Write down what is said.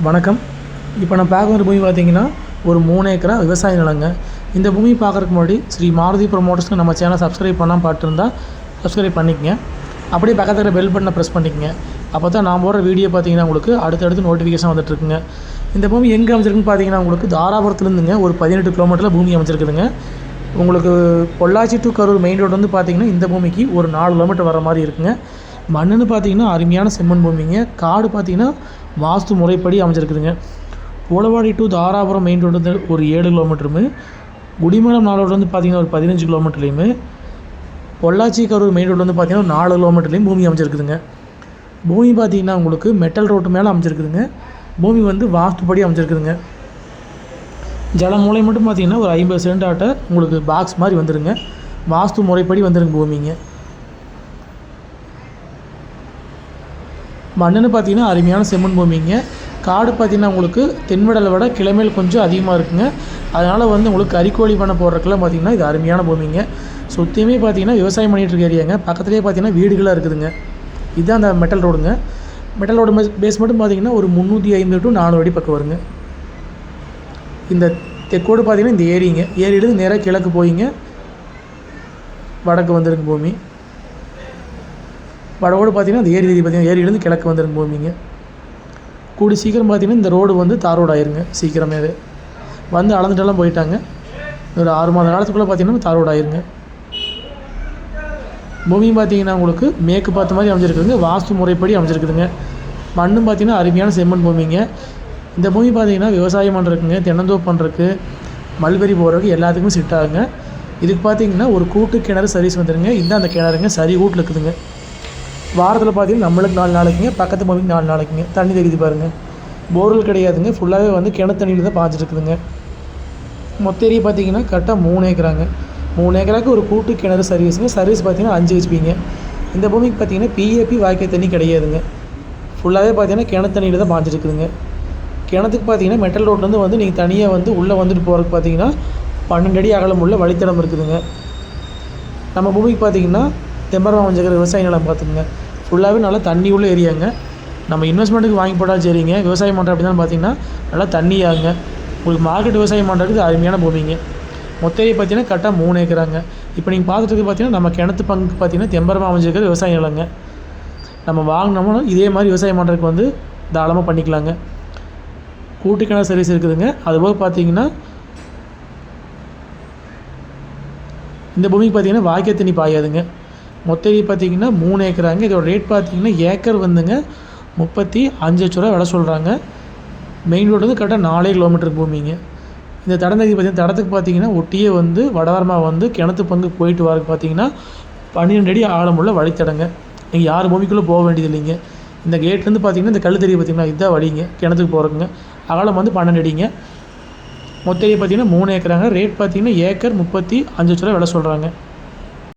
வணக்கம். இப்போ நான் பார்க்குற பூமி பார்த்தீங்கன்னா ஒரு 3 ஏக்கரா விவசாய நிலங்க. இந்த பூமி பார்க்குறதுக்கு முன்னாடி ஸ்ரீ மாருதி ப்ரமோட்டர்ஸ்க்கு நம்ம சேனலை சப்ஸ்கிரைப் பண்ணாமல் பார்த்துருந்தா சப்ஸ்கிரைப் பண்ணிக்கங்க. அப்படியே பக்கத்தில் பெல் பட்டனை ப்ரெஸ் பண்ணிக்கங்க. அப்போ தான் நான் போடுற வீடியோ பார்த்தீங்கன்னா உங்களுக்கு அடுத்தடுத்து நோட்டிஃபிகேஷன் வந்துட்டுருக்குங்க. இந்த பூமி எங்கே அமைச்சிருக்குன்னு பார்த்தீங்கன்னா உங்களுக்கு தாராபுரத்துலேருந்துங்க ஒரு 18 கிலோமீட்டரில் பூமி அமைச்சிருக்குதுங்க. உங்களுக்கு Pollachi to Karur main road வந்து பார்த்தீங்கன்னா இந்த பூமிக்கு ஒரு 4 கிலோமீட்டர் வர மாதிரி இருக்குங்க. மண்ணுன்னு பார்த்தீங்கன்னா அருமையான செம்மண் பூமிங்க. காடு பார்த்தீங்கன்னா வாஸ்து முறைப்படி அமைச்சிருக்குதுங்க. Polavadi to Dharapuram main road வந்து ஒரு 7 கிலோமீட்டருமே, குடிமலம் நாள் ரோடு வந்து பார்த்திங்கன்னா ஒரு 15 கிலோமீட்டர்லேயுமே, பொள்ளாச்சி கரூர் மெயின் ரோடு வந்து பார்த்திங்கன்னா ஒரு 4 கிலோமீட்டர்லேயும் பூமி அமைச்சிருக்குதுங்க. பூமி பார்த்திங்கன்னா உங்களுக்கு மெட்டல் ரோட்டு மேலே அமைச்சிருக்குதுங்க. பூமி வந்து வாஸ்துப்படி அமைச்சிருக்குதுங்க. ஜலமூலை மட்டும் பார்த்திங்கன்னா ஒரு 50 சென்ட் ஆட்ட உங்களுக்கு பாக்ஸ் மாதிரி வந்துடுங்க. வாஸ்து முறைப்படி வந்துருங்க பூமிங்க. மண்ணுன்னு பார்த்திங்கன்னா அருமையான செம்மண் பூமிங்க. காடு பார்த்திங்கன்னா உங்களுக்கு தென்வடலை விட கிழமையில் கொஞ்சம் அதிகமாக இருக்குங்க. அதனால் வந்து உங்களுக்கு கறிக்கோழி பண்ண போடுறதுக்கெல்லாம் பார்த்திங்கன்னா இது அருமையான பூமிங்க. சுற்றியுமே பார்த்திங்கன்னா விவசாயம் பண்ணிகிட்டு இருக்க ஏரியாங்க. பக்கத்துலேயே பார்த்திங்கன்னா வீடுகளாக இருக்குதுங்க. இதுதான் அந்த மெட்டல் ரோடுங்க. மெட்டல் ரோடு பேஸ் மட்டும் பார்த்திங்கன்னா ஒரு 350 to 400 அடி பக்கம் வருங்க. இந்த தெற்கோடு பார்த்திங்கன்னா இந்த ஏரியிலேருந்து நேராக கிழக்கு போயிங்க வடக்கு வந்துருங்க பூமி. வடவோடு பார்த்திங்கன்னா இந்த பார்த்திங்கன்னா ஏரியிலேருந்து கிழக்கு வந்துருங்க பூமிங்க. கூடி சீக்கிரம் பார்த்திங்கன்னா இந்த ரோடு வந்து தார் ரோடு ஆயிருங்க. சீக்கிரமே வந்து அளந்துட்டெல்லாம் போயிட்டாங்க. ஒரு 6 மாத காலத்துக்குள்ளே பார்த்திங்கன்னா தார் ரோடு ஆயிருங்க. பூமியும் பார்த்திங்கன்னா உங்களுக்கு மேற்கு பார்த்த மாதிரி அமைஞ்சிருக்குதுங்க. வாஸ்து முறைப்படி அமைஞ்சிருக்குதுங்க. மண்ணும் பார்த்திங்கன்னா அருமையான செம்மண் பூமிங்க. இந்த பூமி பார்த்திங்கன்னா விவசாயம் பண்ணுறதுக்குங்க, தென்னந்தோப்பு பண்ணுறதுக்கு, மல்பெரி போடுறதுக்கு எல்லாத்துக்குமே செட் ஆகுங்க. இதுக்கு பார்த்திங்கன்னா ஒரு கூட்டு கிணறு சர்வீஸ் வந்துடுங்க. இதுதான் அந்த கிணறுங்க. சரி வீட்டில் இருக்குதுங்க. வாரத்தில் பார்த்திங்கன்னா நம்மளுக்கு 4 நாளைக்குங்க, பக்கத்து பூமிக்கு 4 நாளைக்குங்க தண்ணி தெரியுது பாருங்கள். போர்வெல் கிடையாதுங்க. ஃபுல்லாகவே வந்து கிணத்து தண்ணியில் தான் பாய்ச்சிருக்குதுங்க. மொத்த ஏரியா பார்த்திங்கன்னா கரெக்டாக 3 ஏக்கராங்க. 3 ஏக்கராக்கு ஒரு கூட்டு கிணறு சர்வீஸுங்க. சர்வீஸ் பார்த்திங்கன்னா 5 ஹெச்பிங்க. இந்த பூமிக்கு பார்த்திங்கன்னா பிஏபி வாய்க்கால் தண்ணி கிடையாதுங்க. ஃபுல்லாகவே பார்த்திங்கன்னா கிணத்து தண்ணியில் தான் பாய்ச்சிருக்குதுங்க. கிணத்துக்கு பார்த்திங்கன்னா மெட்டல் ரோட்லேருந்து வந்து நீங்கள் தனியாக வந்து உள்ளே வந்துட்டு போகிறதுக்கு பார்த்திங்கன்னா 12 அடி அகலம் உள்ள வழித்தடம் இருக்குதுங்க. நம்ம பூமிக்கு பார்த்திங்கன்னா தெம்பரமாக அமைஞ்சிருக்கிற விவசாய நிலம் பார்த்துக்குங்க. ஃபுல்லாகவே நல்லா தண்ணி உள்ள ஏரியாங்க. நம்ம இன்வெஸ்ட்மெண்ட்டுக்கு வாங்கி போட்டாலும் சரிங்க, விவசாயம் பண்ணுற அப்படி தான் பார்த்திங்கன்னா நல்லா தண்ணியாகுங்க. உங்களுக்கு மார்க்கெட் விவசாயம் பண்ணுறதுக்கு அருமையான பூமிங்க. மொத்த ஏரியா பார்த்திங்கன்னா கரெக்டாக 3 ஏக்கராங்க. இப்போ நீங்கள் பார்த்துட்டு பார்த்திங்கன்னா நம்ம கிணத்து பங்கு பார்த்திங்கன்னா தெம்பரமாக அமைஞ்சிருக்கிற விவசாய நிலங்க. நம்ம வாங்கினோம்னா இதே மாதிரி விவசாயம் பண்ணுறதுக்கு வந்து தாராளமாக பண்ணிக்கலாங்க. கூட்டு கிணறு சர்வீஸ் இருக்குதுங்க. அதுபோக பார்த்திங்கன்னா இந்த பூமிக்கு பார்த்திங்கன்னா வாய்க்கால் தண்ணி பாயாதுங்க. மொத்த ஏரியா பார்த்திங்கன்னா 3 ஏக்கராங்க. இதோட ரேட் பார்த்திங்கன்னா ஏக்கர் வந்துங்க 35 லட்ச ரூபா விலை சொல்கிறாங்க. மெயின் ரோடு வந்து கரெக்டாக 4 கிலோமீட்டர் பூமிங்க. இந்த தடந்ததி பார்த்திங்கன்னா தடத்துக்கு பார்த்திங்கன்னா ஒட்டியே வந்து வடவரமாக வந்து கிணத்து பங்கு போயிட்டு வரக்கு பார்த்திங்கன்னா 12 அடி ஆழமுள்ள வழித்தடங்க. நீங்கள் யார் பூமிக்குள்ளே போக வேண்டியது இல்லைங்க. இந்த கேட்லேருந்து பார்த்திங்கன்னா இந்த கல் தெரிய பார்த்திங்கன்னா இதுதான் வழிங்க கிணத்துக்கு போகிறதுங்க. அகலம் வந்து 12 அடிங்க. மொத்த ஏரியா பார்த்திங்கன்னா 3 ஏக்கராங்க. ரேட் பார்த்திங்கன்னா ஏக்கர் 35 லட்ச ரூபா விலை சொல்கிறாங்க.